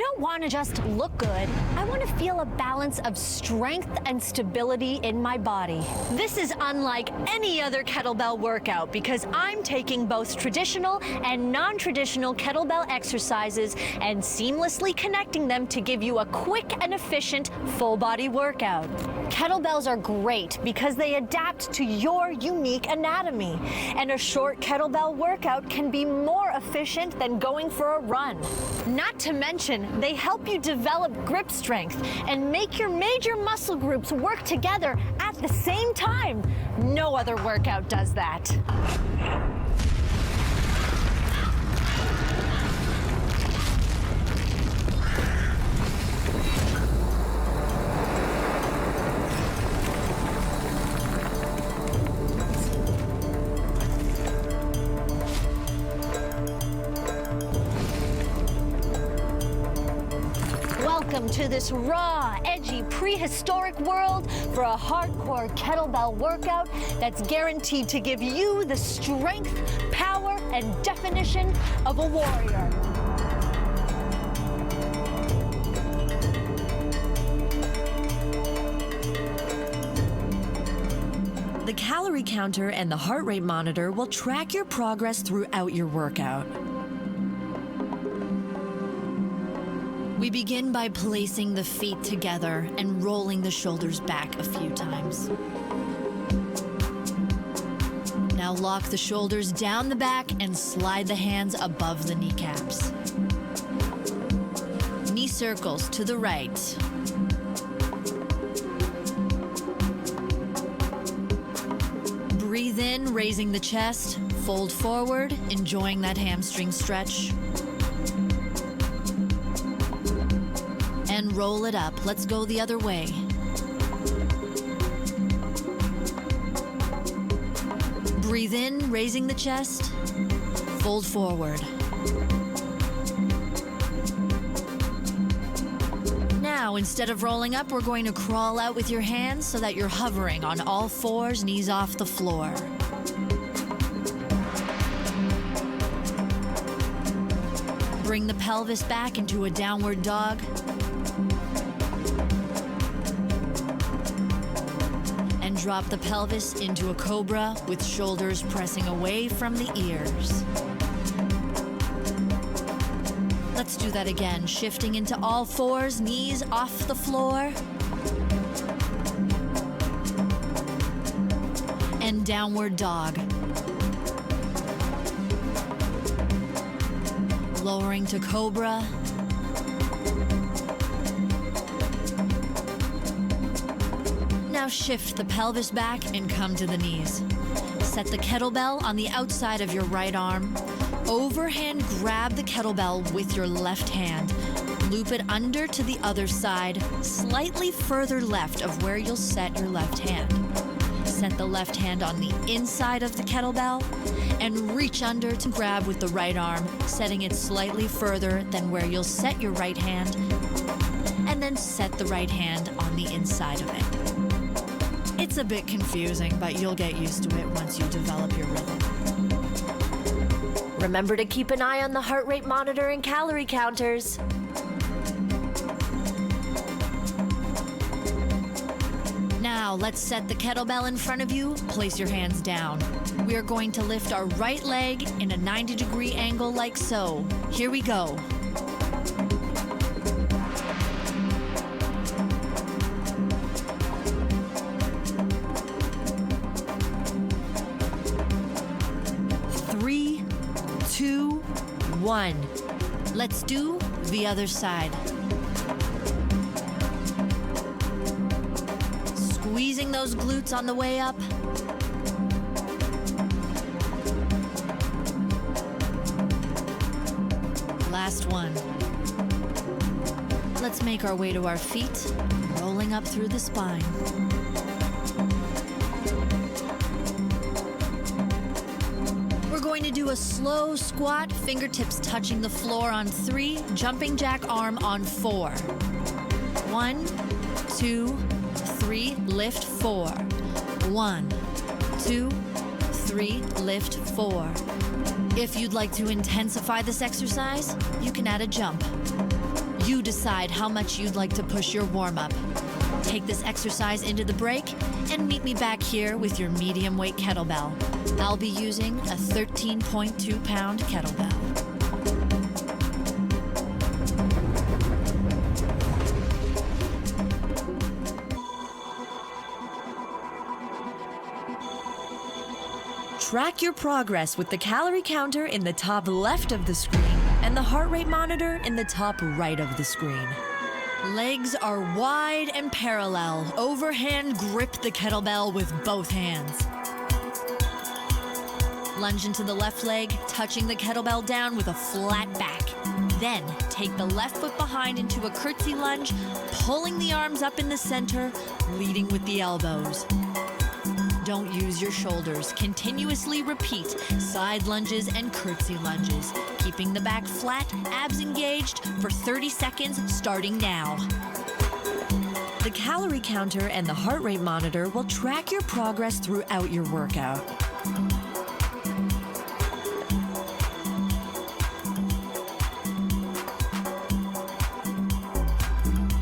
don't want to just look good. I want to feel a balance of strength and stability in my body. This is unlike any other kettlebell workout because I'm taking both traditional and non-traditional kettlebell exercises and seamlessly connecting them to give you a quick and efficient full body workout. Kettlebells are great because they adapt to your unique anatomy, and a short kettlebell workout can be more efficient than going for a run. Not to mention, they help you develop grip strength and make your major muscle groups work together at the same time. No other workout does that. Welcome to this raw, edgy, prehistoric world for a hardcore kettlebell workout that's guaranteed to give you the strength, power, and definition of a warrior. The calorie counter and the heart rate monitor will track your progress throughout your workout. We begin by placing the feet together and rolling the shoulders back a few times. Now lock the shoulders down the back and slide the hands above the kneecaps. Knee circles to the right. Breathe in, raising the chest. Fold forward, enjoying that hamstring stretch. And roll it up. Let's go the other way. Breathe in, raising the chest. Fold forward. Now, instead of rolling up, we're going to crawl out with your hands so that you're hovering on all fours, knees off the floor. Bring the pelvis back into a downward dog. And drop the pelvis into a cobra with shoulders pressing away from the ears. Let's do that again, shifting into all fours, knees off the floor. And downward dog. Lowering to cobra. Now shift the pelvis back and come to the knees. Set the kettlebell on the outside of your right arm. Overhand grab the kettlebell with your left hand. Loop it under to the other side, slightly further left of where you'll set your left hand. Set the left hand on the inside of the kettlebell and reach under to grab with the right arm, setting it slightly further than where you'll set your right hand, and then set the right hand on the inside of it. It's a bit confusing, but you'll get used to it once you develop your rhythm. Remember to keep an eye on the heart rate monitor and calorie counters. Now, let's set the kettlebell in front of you. Place your hands down. We are going to lift our right leg in a 90-degree angle like so. Here we go. Three, two, one. Let's do the other side. Squeezing those glutes on the way up. Last one. Let's make our way to our feet, rolling up through the spine. We're going to do a slow squat, fingertips touching the floor on 3, jumping jack arm on 4. 1, 2, 3, lift 4. 1, 2, 3, lift 4. If you'd like to intensify this exercise, you can add a jump. You decide how much you'd like to push your warm-up. Take this exercise into the break and meet me back here with your medium weight kettlebell. I'll be using a 13.2 pound kettlebell. Track your progress with the calorie counter in the top left of the screen and the heart rate monitor in the top right of the screen. Legs are wide and parallel. Overhand grip the kettlebell with both hands. Lunge into the left leg, touching the kettlebell down with a flat back. Then take the left foot behind into a curtsy lunge, pulling the arms up in the center, leading with the elbows. Don't use your shoulders. Continuously repeat side lunges and curtsy lunges, keeping the back flat, abs engaged for 30 seconds starting now. The calorie counter and the heart rate monitor will track your progress throughout your workout.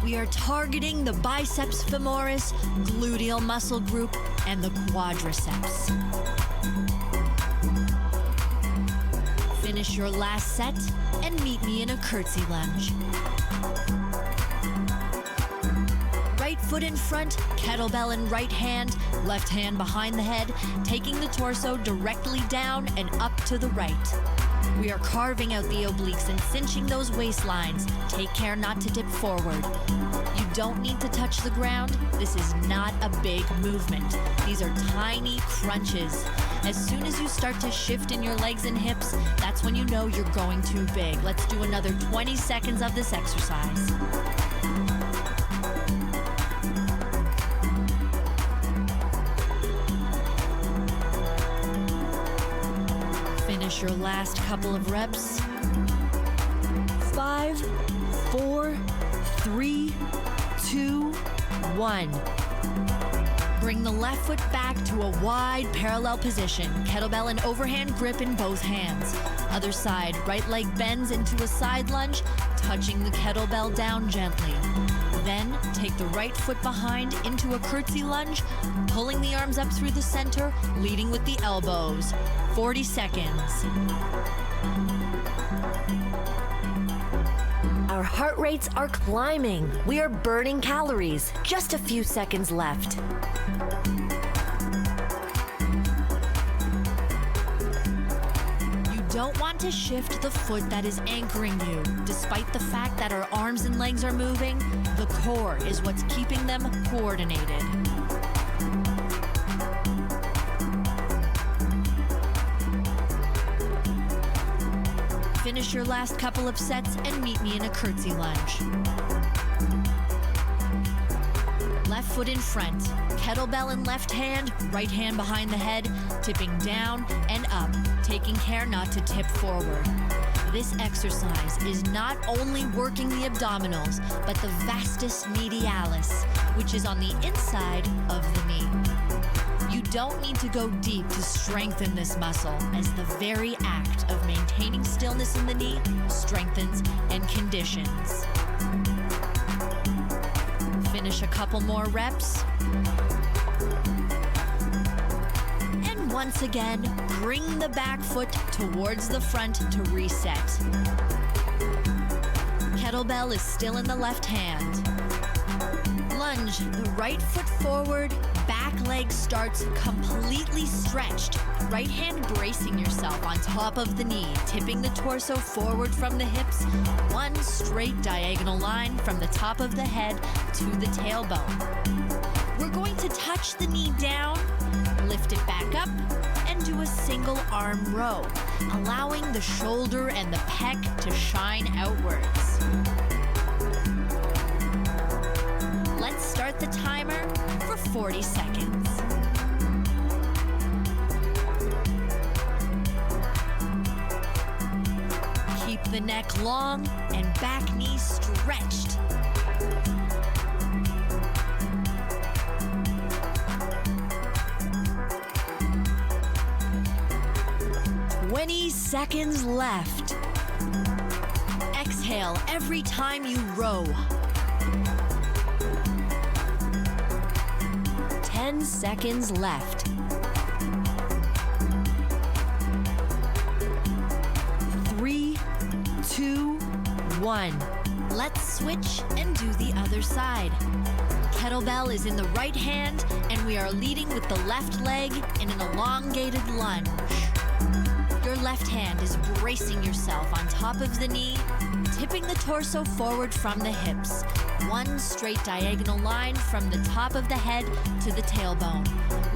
We are targeting the biceps femoris, gluteal muscle group, and the quadriceps. Finish your last set and meet me in a curtsy lunge. Right foot in front, kettlebell in right hand, left hand behind the head, taking the torso directly down and up to the right. We are carving out the obliques and cinching those waistlines. Take care not to dip forward. You don't need to touch the ground. This is not a big movement. These are tiny crunches. As soon as you start to shift in your legs and hips, that's when you know you're going too big. Let's do another 20 seconds of this exercise. Finish your last couple of reps. 5, 4, 3, 2, 1. Bring the left foot back to a wide parallel position. Kettlebell and overhand grip in both hands. Other side, right leg bends into a side lunge, touching the kettlebell down gently. Then take the right foot behind into a curtsy lunge, pulling the arms up through the center, leading with the elbows. 40 seconds. Our heart rates are climbing. We are burning calories. Just a few seconds left. You don't want to shift the foot that is anchoring you. Despite the fact that our arms and legs are moving, the core is what's keeping them coordinated. Finish your last couple of sets and meet me in a curtsy lunge. Left foot in front, kettlebell in left hand, right hand behind the head, tipping down and up, taking care not to tip forward. This exercise is not only working the abdominals, but the vastus medialis, which is on the inside of the knee. You don't need to go deep to strengthen this muscle, as the very act of maintaining stillness in the knee strengthens and conditions. Finish a couple more reps. And once again, bring the back foot towards the front to reset. Kettlebell is still in the left hand. Lunge the right foot forward, back leg starts completely stretched. Right hand bracing yourself on top of the knee, tipping the torso forward from the hips. One straight diagonal line from the top of the head to the tailbone. We're going to touch the knee down, lift it back up, and do a single arm row, allowing the shoulder and the pec to shine outwards. Let's start the timer for 40 seconds. Keep the neck long and back knee stretched. Seconds left. Exhale. exhale every time you row. 10 seconds left. 3, 2, 1. Let's switch and do the other side. Kettlebell is in the right hand, and we are leading with the left leg in an elongated lunge. Your left hand is bracing yourself on top of the knee, tipping the torso forward from the hips. One straight diagonal line from the top of the head to the tailbone.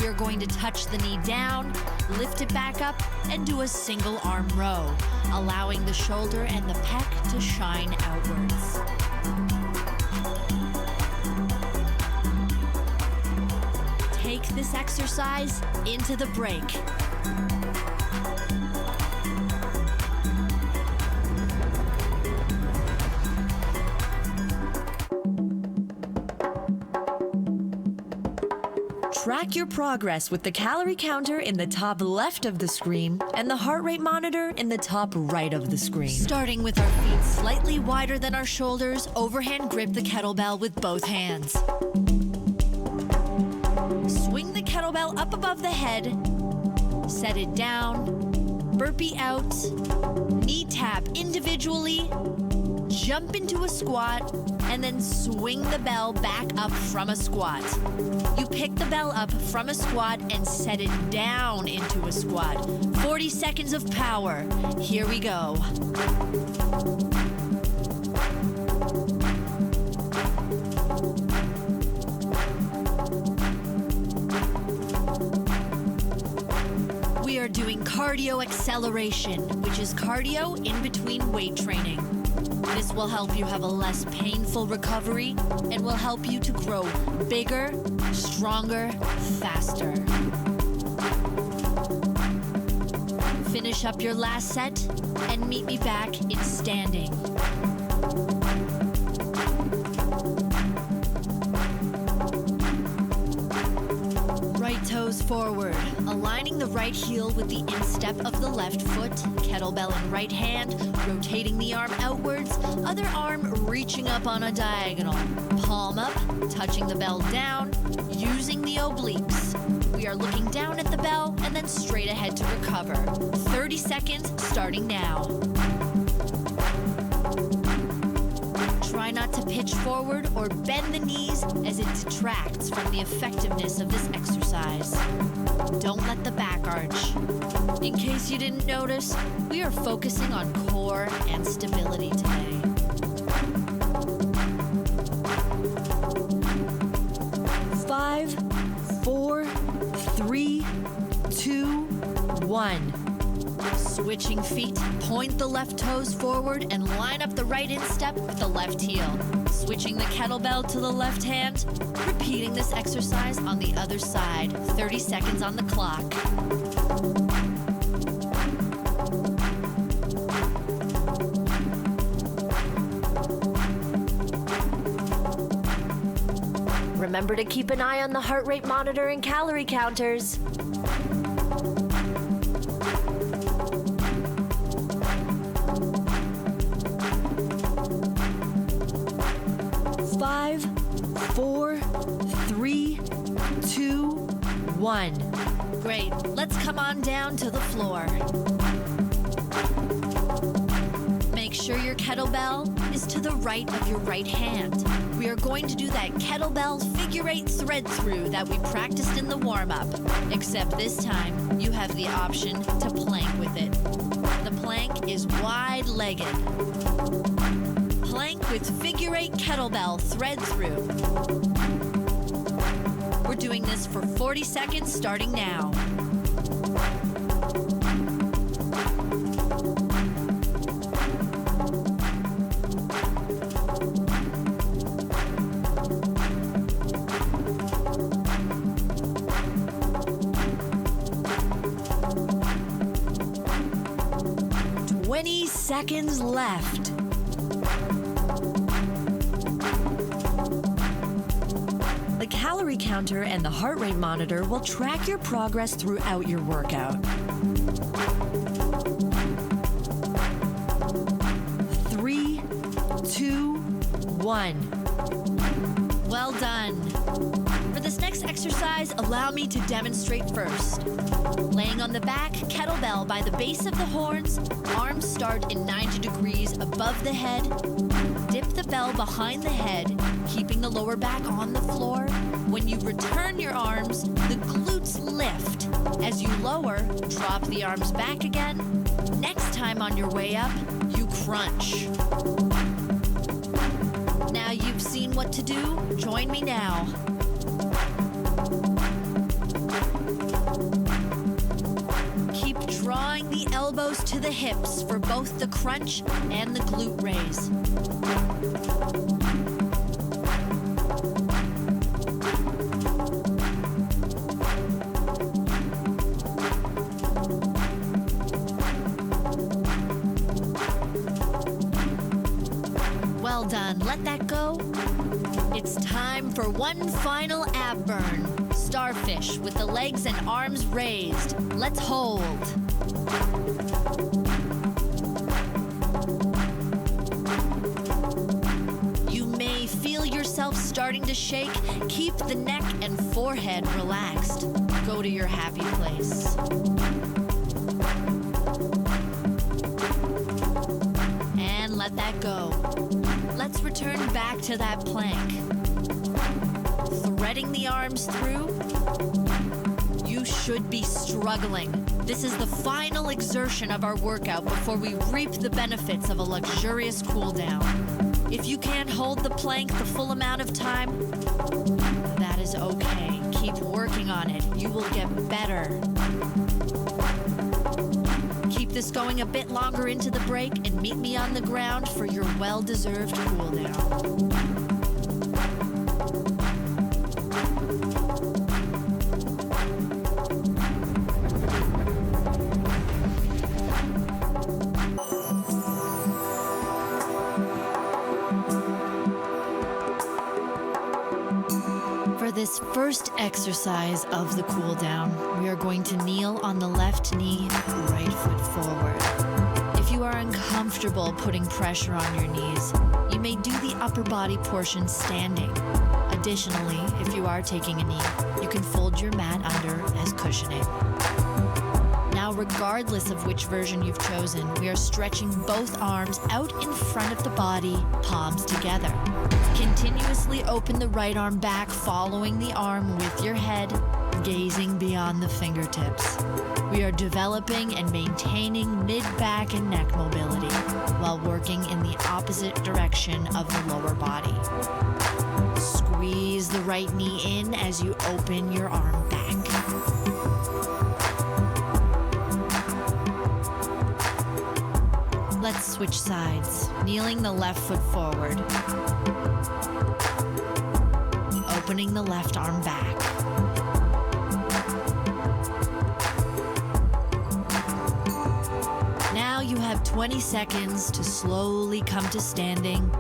We are going to touch the knee down, lift it back up, and do a single arm row, allowing the shoulder and the pec to shine outwards. Take this exercise into the break. Track your progress with the calorie counter in the top left of the screen and the heart rate monitor in the top right of the screen. Starting with our feet slightly wider than our shoulders, overhand grip the kettlebell with both hands. Swing the kettlebell up above the head, set it down, burpee out, knee tap individually, jump into a squat, and then swing the bell back up from a squat. You pick the bell up from a squat and set it down into a squat. 40 seconds of power. Here we go. We are doing cardio acceleration, which is cardio in between weight training. This will help you have a less painful recovery and will help you to grow bigger, stronger, faster. Finish up your last set and meet me back in standing. Right toes forward, aligning the right heel with the instep of the left foot, kettlebell in right hand, rotating the arm outwards, other arm reaching up on a diagonal. Palm up, touching the bell down, using the obliques. We are looking down at the bell and then straight ahead to recover. 30 seconds starting now. Try not to pitch forward or bend the knees as it detracts from the effectiveness of this exercise. Don't let the back arch. In case you didn't notice, we are focusing on core and stability today. Five, 4, 3, 2, 1. Switching feet, point the left toes forward and line up the right instep with the left heel. Switching the kettlebell to the left hand, repeating this exercise on the other side. 30 seconds on the clock. Remember to keep an eye on the heart rate monitor and calorie counters. Five, 4, 3, 2, 1. Great. Let's come on down to the floor. Make sure your kettlebell is to the right of your right hand. We are going to do that kettlebell figure 8 thread through that we practiced in the warm-up, except this time you have the option to plank with it. The plank is wide-legged. Plank with figure 8 kettlebell thread through. We're doing this for 40 seconds starting now. Seconds left. The calorie counter and the heart rate monitor will track your progress throughout your workout. 3, 2, 1. Well done. For this next exercise, allow me to demonstrate first. Laying on the back, kettlebell by the base of the horns, arms start in 90 degrees above the head. Dip the bell behind the head, keeping the lower back on the floor. When you return your arms, the glutes lift. As you lower, drop the arms back again. Next time on your way up, you crunch. Now you've seen what to do, join me now. Keep drawing the elbows to the hips for both the crunch and the glute raise. Well done, let that go. It's time for one final ab burn. Starfish with the legs and arms raised. Let's hold. You may feel yourself starting to shake. Keep the neck and forehead relaxed. Go to your happy place. And let that go. Let's return back to that plank. Threading the arms through. You should be struggling. This is the final exertion of our workout before we reap the benefits of a luxurious cool down. If you can't hold the plank the full amount of time, that is okay. Keep working on it. You will get better. Keep this going a bit longer into the break and meet me on the ground for your well-deserved cool down. For this first exercise of the cool down, we are going to kneel on the left knee, right foot forward. If you are uncomfortable putting pressure on your knees, you may do the upper body portion standing. Additionally, if you are taking a knee, you can fold your mat under as cushioning. Now, regardless of which version you've chosen, we are stretching both arms out in front of the body, palms together. Continuously open the right arm back, following the arm with your head, gazing beyond the fingertips. We are developing and maintaining mid-back and neck mobility while working in the opposite direction of the lower body. Squeeze the right knee in as you open your arm back. Let's switch sides, kneeling the left foot forward. Opening the left arm back. Now you have 20 seconds to slowly come to standing.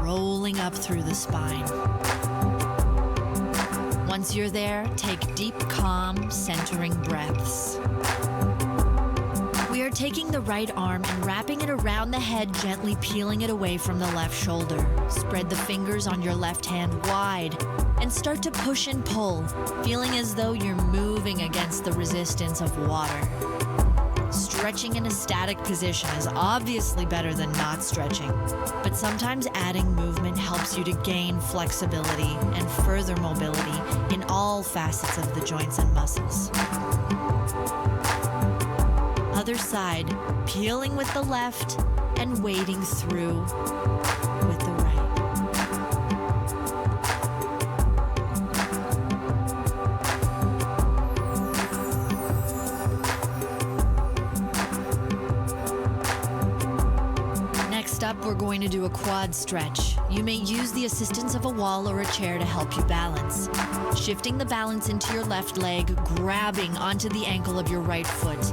Rolling up through the spine. Once you're there, take deep, calm, centering breaths. We are taking the right arm and wrapping it around the head, gently peeling it away from the left shoulder. Spread the fingers on your left hand wide and start to push and pull, feeling as though you're moving against the resistance of water. Stretching in a static position is obviously better than not stretching, but sometimes adding movement helps you to gain flexibility and further mobility in all facets of the joints and muscles. Other side, peeling with the left and wading through with the right. Next up, we're going to do a quad stretch. You may use the assistance of a wall or a chair to help you balance. Shifting the balance into your left leg, grabbing onto the ankle of your right foot.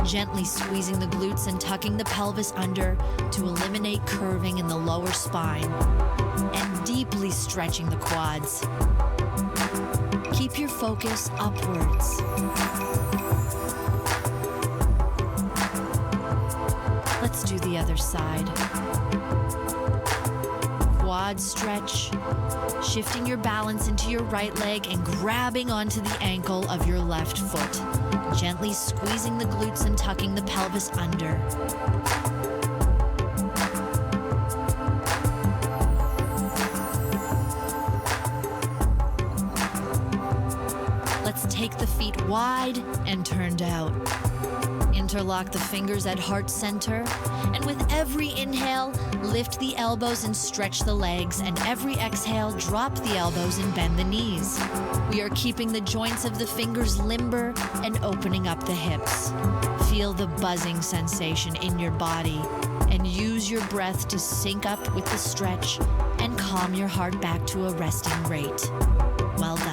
Gently squeezing the glutes and tucking the pelvis under to eliminate curving in the lower spine. And deeply stretching the quads. Keep your focus upwards. Let's do the other side. Quad stretch, shifting your balance into your right leg and grabbing onto the ankle of your left foot, gently squeezing the glutes and tucking the pelvis under. Let's take the feet wide and turned out. Interlock the fingers at heart center, and with every inhale, lift the elbows and stretch the legs, and every exhale, drop the elbows and bend the knees. We are keeping the joints of the fingers limber and opening up the hips. Feel the buzzing sensation in your body, and use your breath to sync up with the stretch and calm your heart back to a resting rate. Well done.